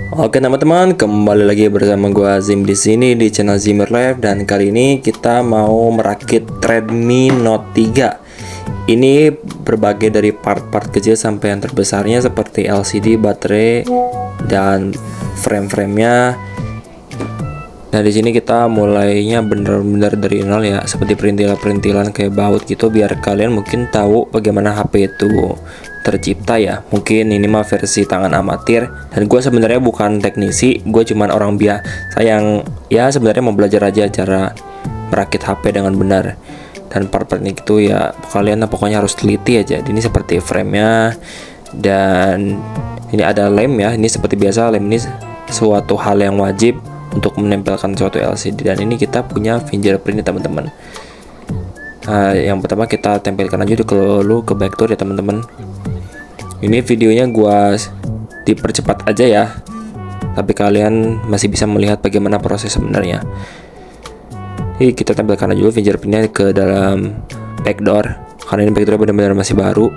Oke teman-teman, kembali lagi bersama gua Zim di sini di channel Zimmer Live, dan kali ini kita mau merakit Redmi Note 3. Ini berbagai dari part-part kecil sampai yang terbesarnya seperti LCD, baterai, dan frame-framenya. Nah di sini kita mulainya bener-bener dari nol ya, seperti perintilan-perintilan kayak baut gitu, biar kalian mungkin tahu bagaimana HP itu tercipta ya. Mungkin ini mah versi tangan amatir, dan gue sebenarnya bukan teknisi, gue cuman orang biasa yang ya sebenarnya mau belajar aja cara merakit HP dengan benar. Dan part-part ini gitu ya kalian pokoknya harus teliti aja. Ini seperti framenya, dan ini ada lem ya. Ini seperti biasa, lem ini suatu hal yang wajib untuk menempelkan suatu LCD, dan ini kita punya fingerprint teman-teman. Nah, yang pertama kita tempelkan aja dulu ke backdoor ya teman-teman. Ini videonya gua dipercepat aja ya, tapi kalian masih bisa melihat bagaimana proses sebenarnya. Jadi kita tempelkan aja dulu fingerprintnya ke dalam backdoor, karena ini backdoor benar-benar masih baru.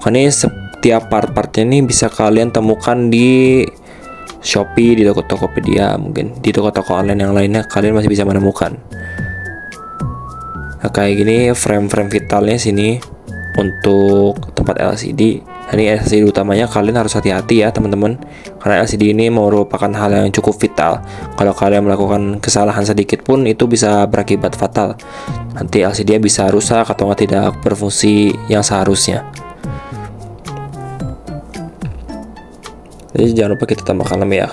Karena ini setiap part-partnya ini bisa kalian temukan di Shopee, di toko Tokopedia, mungkin di toko-toko online yang lainnya kalian masih bisa menemukan. Nah, kayak gini frame-frame vitalnya sini untuk tempat LCD. Ini LCD utamanya kalian harus hati-hati ya teman-teman, karena LCD ini merupakan hal yang cukup vital. Kalau kalian melakukan kesalahan sedikit pun itu bisa berakibat fatal. Nanti LCD bisa rusak atau tidak berfungsi yang seharusnya. Jadi jangan lupa kita tambahkan lem ya.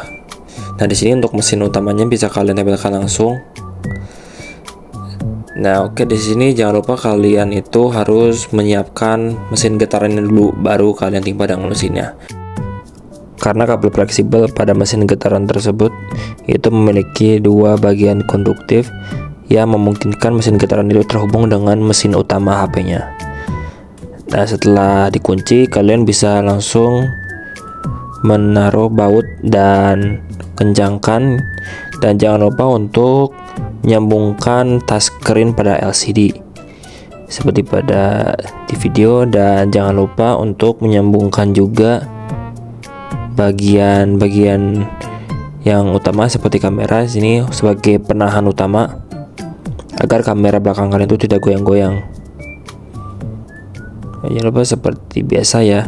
Nah di sini untuk mesin utamanya bisa kalian tempelkan langsung. Nah oke, di sini jangan lupa kalian itu harus menyiapkan mesin getarannya dulu, baru kalian timpa dengan mesinnya. Karena kabel fleksibel pada mesin getaran tersebut itu memiliki dua bagian konduktif yang memungkinkan mesin getaran itu terhubung dengan mesin utama HP-nya. Nah setelah dikunci, kalian bisa langsung menaruh baut dan kencangkan, dan jangan lupa untuk menyambungkan touchscreen pada LCD seperti pada di video, dan jangan lupa untuk menyambungkan juga bagian-bagian yang utama seperti kamera sini sebagai penahan utama agar kamera belakang kalian itu tidak goyang-goyang. Jangan lupa seperti biasa ya.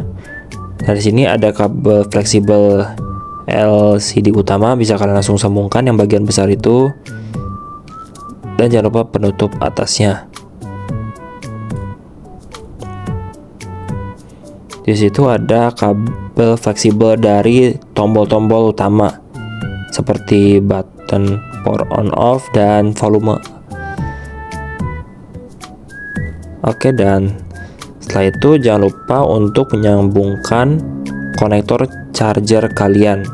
Nah, di sini ada kabel fleksibel LCD utama, bisa kalian langsung sambungkan yang bagian besar itu, dan jangan lupa penutup atasnya. Di situ ada kabel fleksibel dari tombol-tombol utama seperti button power on off dan volume. Oke, dan setelah itu jangan lupa untuk menyambungkan konektor charger kalian,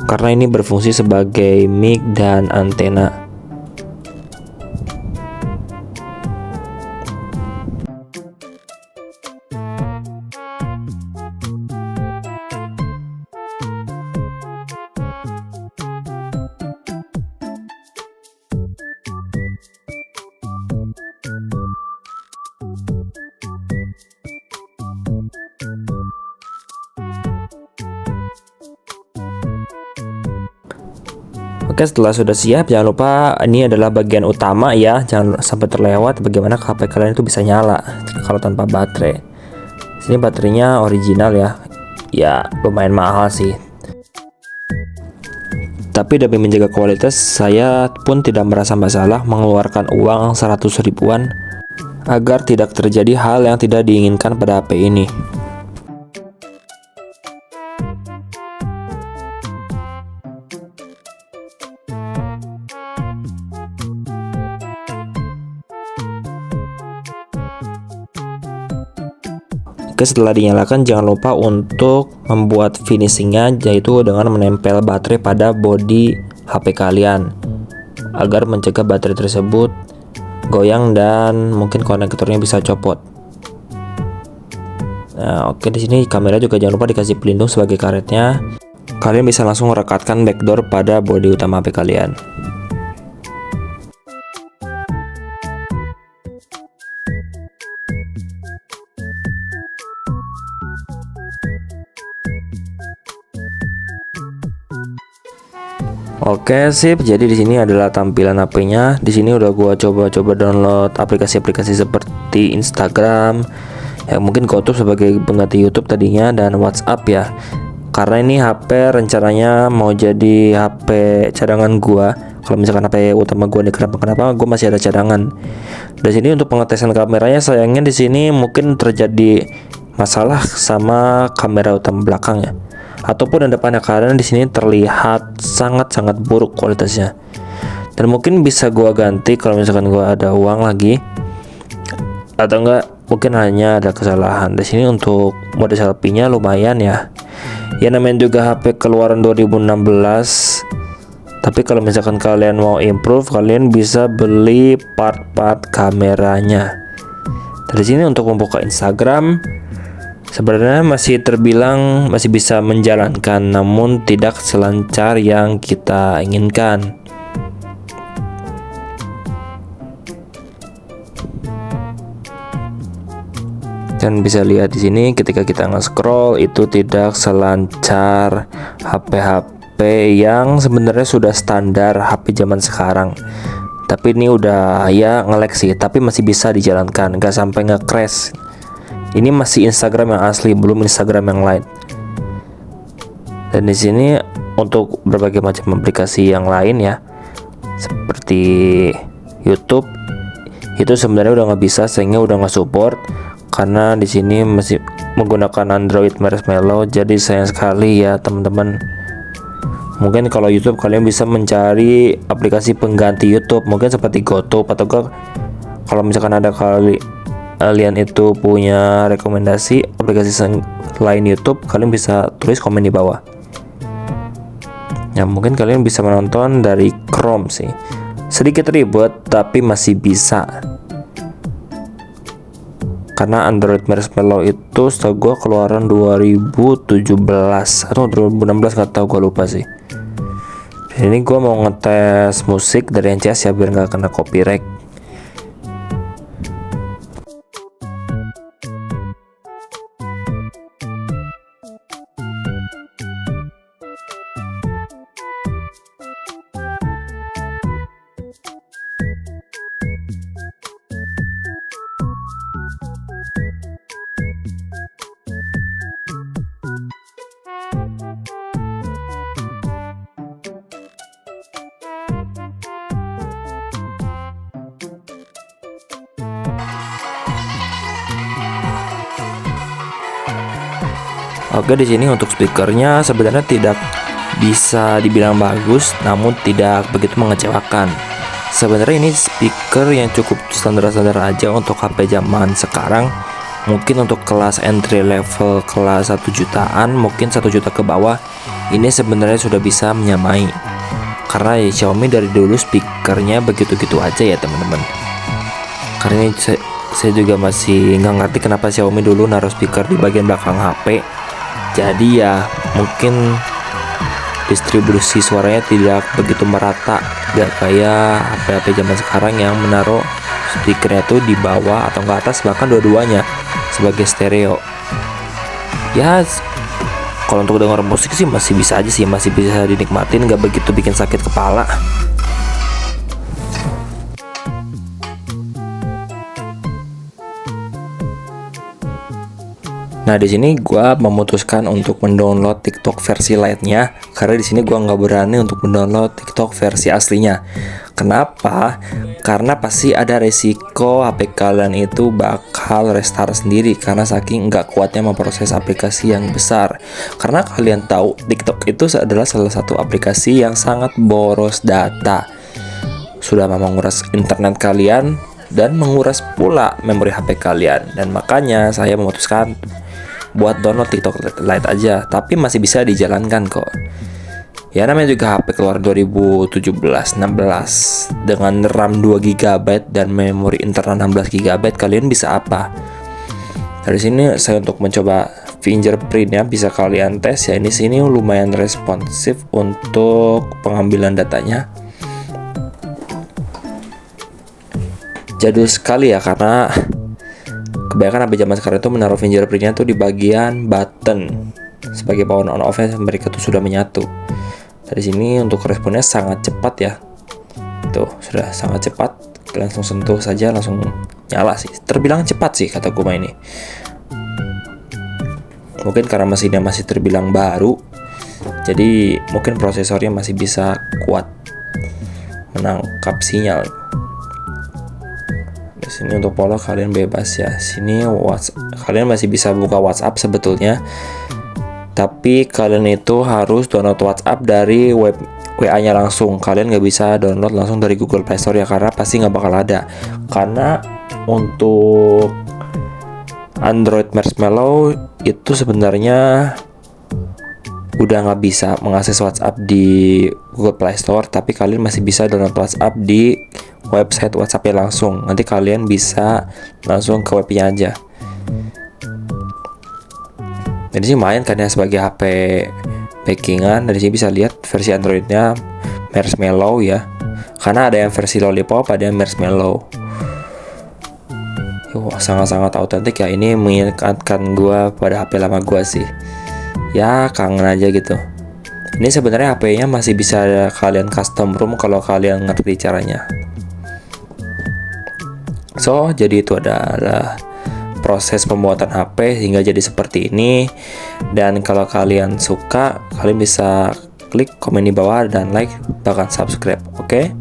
karena ini berfungsi sebagai mic dan antena. Oke, setelah sudah siap, jangan lupa ini adalah bagian utama ya, jangan sampai terlewat bagaimana HP kalian itu bisa nyala kalau tanpa baterai. Sini baterainya original ya lumayan mahal sih, tapi demi menjaga kualitas saya pun tidak merasa masalah mengeluarkan uang 100 ribuan agar tidak terjadi hal yang tidak diinginkan pada HP ini. Oke, setelah dinyalakan jangan lupa untuk membuat finishingnya, yaitu dengan menempel baterai pada bodi HP kalian agar mencegah baterai tersebut goyang dan mungkin konektornya bisa copot. Nah oke, di sini kamera juga jangan lupa dikasih pelindung sebagai karetnya. Kalian bisa langsung rekatkan backdoor pada bodi utama HP kalian. Oke, sip. Jadi di sini adalah tampilan HP-nya. Di sini udah gua coba-coba download aplikasi-aplikasi seperti Instagram, yang mungkin GoTo sebagai pengganti YouTube tadinya, dan WhatsApp ya. Karena ini HP rencananya mau jadi HP cadangan gua. Kalau misalkan HP utama gua nih kenapa gua masih ada cadangan. Di sini untuk pengetesan kameranya, sayangnya di sini mungkin terjadi masalah sama kamera utama belakangnya ataupun yang depannya, karena di sini terlihat sangat-sangat buruk kualitasnya. Dan mungkin bisa gua ganti kalau misalkan gua ada uang lagi, atau enggak mungkin hanya ada kesalahan. Di sini untuk mode selfie-nya lumayan ya. Ya namanya juga HP keluaran 2016. Tapi kalau misalkan kalian mau improve, kalian bisa beli part-part kameranya. Dari sini untuk membuka Instagram sebenarnya masih terbilang masih bisa menjalankan, namun tidak selancar yang kita inginkan. Dan bisa lihat di sini ketika kita nge-scroll itu tidak selancar HP-HP yang sebenarnya sudah standar HP zaman sekarang. Tapi ini udah ya nge-lag sih, tapi masih bisa dijalankan, nggak sampai nge-crash. Ini masih Instagram yang asli, belum Instagram yang lain. Dan di sini untuk berbagai macam aplikasi yang lain ya, seperti YouTube, itu sebenarnya udah nggak bisa, sehingga udah nggak support karena di sini masih menggunakan Android Marshmallow. Jadi sayang sekali ya teman-teman. Mungkin kalau YouTube kalian bisa mencari aplikasi pengganti YouTube, mungkin seperti GoTo, atau kalau misalkan ada kalian itu punya rekomendasi aplikasi lain YouTube, kalian bisa tulis komen di bawah. Ya mungkin kalian bisa menonton dari Chrome sih. Sedikit ribet tapi masih bisa. Karena Android Marshmallow itu setahu gue keluaran 2017 atau 2016, nggak tahu, gue lupa sih. Ini gue mau ngetes musik dari NCS ya biar nggak kena copyright. Oke, di sini untuk speakernya sebenarnya tidak bisa dibilang bagus, namun tidak begitu mengecewakan. Sebenarnya ini speaker yang cukup standar-standar aja untuk HP zaman sekarang. Mungkin untuk kelas entry level kelas 1 jutaan, mungkin 1 juta ke bawah, ini sebenarnya sudah bisa menyamai. Karena ya, Xiaomi dari dulu speakernya begitu-gitu aja ya teman-teman. Karena ini saya juga masih nggak ngerti kenapa Xiaomi dulu naruh speaker di bagian belakang HP. Jadi ya mungkin distribusi suaranya tidak begitu merata, gak kayak HP-HP zaman sekarang yang menaruh speakernya tuh di bawah atau ke atas, bahkan dua-duanya sebagai stereo. Ya kalau untuk dengar musik sih masih bisa aja sih, masih bisa dinikmatin, gak begitu bikin sakit kepala. Nah di sini gua memutuskan untuk mendownload TikTok versi Lite-nya karena di sini gua nggak berani untuk mendownload TikTok versi aslinya. Kenapa? Karena pasti ada resiko HP kalian itu bakal restart sendiri karena saking nggak kuatnya memproses aplikasi yang besar. Karena kalian tahu TikTok itu adalah salah satu aplikasi yang sangat boros data. Sudah menguras internet kalian dan menguras pula memori HP kalian. Dan makanya saya memutuskan buat download TikTok Lite aja, tapi masih bisa dijalankan kok. Ya namanya juga HP keluar 2017-16 dengan RAM 2GB dan memori internal 16GB, kalian bisa apa? Dari sini saya untuk mencoba fingerprint ya, bisa kalian tes ya. Ini sini lumayan responsif untuk pengambilan datanya. Jadul sekali ya karena kebanyakan HP zaman sekarang itu menaruh fingerprintnya tuh di bagian button sebagai power on off-nya, mereka tuh sudah menyatu. Dari sini untuk responnya sangat cepat ya. Tuh, sudah sangat cepat. Langsung sentuh saja langsung nyala sih. Terbilang cepat sih kata gue ini. Mungkin karena mesinnya masih terbilang baru, jadi mungkin prosesornya masih bisa kuat menangkap sinyal. Di sini untuk pola kalian bebas ya. Sini kalian masih bisa buka WhatsApp sebetulnya. Tapi kalian itu harus download WhatsApp dari web WA-nya langsung. Kalian nggak bisa download langsung dari Google Play Store ya, karena pasti nggak bakal ada. Karena untuk Android Marshmallow itu sebenarnya udah nggak bisa mengakses WhatsApp di Google Play Store, tapi kalian masih bisa download WhatsApp di website WhatsApp-nya langsung. Nanti kalian bisa langsung ke webnya aja. Jadi sih main kan ya sebagai HP packingan. Dari sini bisa lihat versi Androidnya Marshmallow ya, karena ada yang versi Lollipop, ada yang Marshmallow. Sangat-sangat autentik ya. Ini mengingatkan gua pada HP lama gua sih. Ya kangen aja gitu. Ini sebenarnya HP-nya masih bisa kalian custom ROM kalau kalian ngerti caranya. So, jadi itu adalah proses pembuatan HP hingga jadi seperti ini. Dan kalau kalian suka, kalian bisa klik komen di bawah dan like, bahkan subscribe. Oke?